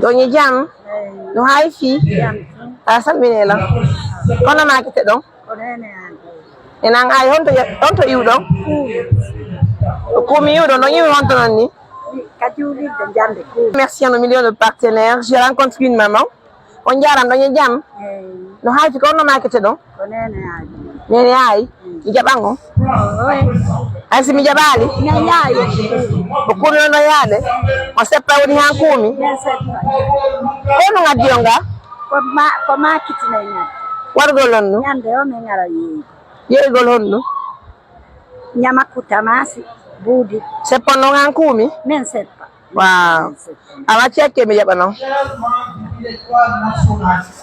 Donye jam. No hai fi. Asa minela. Kono ma kete don. Enang ay honto yudo. Kumi yudo no yimi honto nani. Merci à nos millions de partenaires. J'ai rencontré une maman. On jaram donye jam. No hai fi kono ma kete don. Nene ay. Ijabango. Asi mijabali. Ukumi no yale. Osepa uri hankumi. Kono ngadionga. Kwa makiti na ina. Wargolonu. Nyande o mengara yi. Ye golonu. Nyama kutamasi budi. Sepono hankumi. Men sepa. Wow.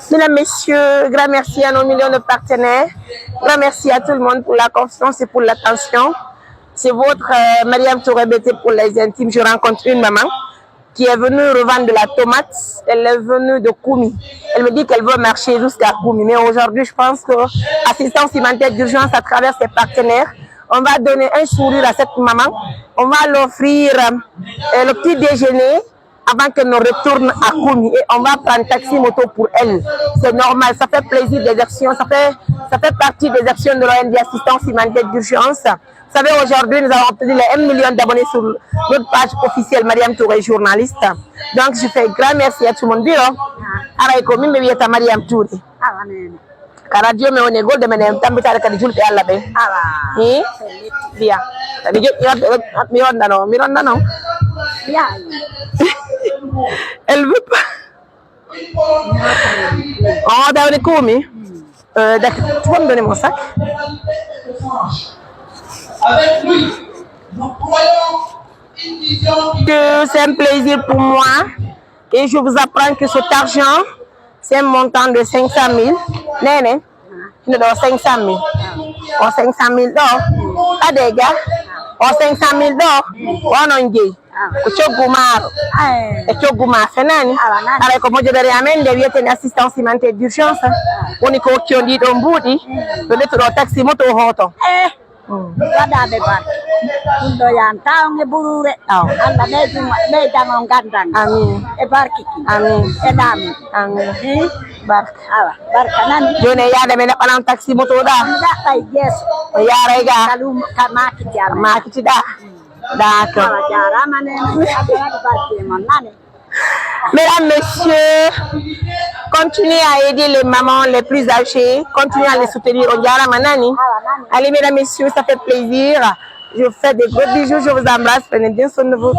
Mesdames, messieurs, grand merci à nos millions de partenaires. Grand merci à tout le monde pour la confiance et pour l'attention. C'est votre Mariam Touré BT pour les intimes. Je rencontre une maman qui est venue revendre de la tomate. Elle est venue de Koumi. Elle me dit qu'elle veut marcher jusqu'à Koumi. Mais aujourd'hui, je pense que assistance humanitaire d'urgence à travers ses partenaires, on va donner un sourire à cette maman. On va l'offrir le petit déjeuner avant qu'elle ne retourne à Koumi. Et on va prendre taxi moto pour elle. C'est normal, ça fait plaisir des actions, ça fait partie des actions de l'ONG Assistance Humanitaire d'Urgence. Vous savez, aujourd'hui, nous avons obtenu les 1 million d'abonnés sur notre page officielle Mariam Touré, journaliste. Donc, je fais grand merci à tout le monde. Koumi, mais il Mariam Touré. Radio me one gold me nem tambi tare kadi julbe Allah be biya tadi mi ronda no biya elle veut pas oh dawni Koumi d'accord tu peux me donner mon sac avec lui nous croyons une vision que c'est un plaisir pour moi et je vous apprends que cet argent c'est un montant de 500 000. Nene, tu nous donnes 500 000. Ou 500 000 dollars. Adega. Ou 500 000 dollars. Ou non, gay. Kuchogumaro. Kuchogumaro. Fenani. Alors, comme je dirais, amène des vieux une assistance humanitaire d'urgence. On est qui on dit on boudi. Peut-être au taxi moto hoto. Ada bebas. Untuk yang tahu ngeburu Allah medan gandang. Amin. Barki. Amin. Edami. Amin. Bark. Barkanan. Jone ya da me na palang taxi moto da. Da tay yes. Ya rega. Kalau kamaki jar. Makiti da. D'accord. Jara mane ada barki monane. Mesdames, messieurs, continuez à aider les mamans les plus âgées, continuez à les soutenir. Allez, mesdames, messieurs, ça fait plaisir. Je vous fais des gros bisous, je vous embrasse. Prenez bien soin de vous.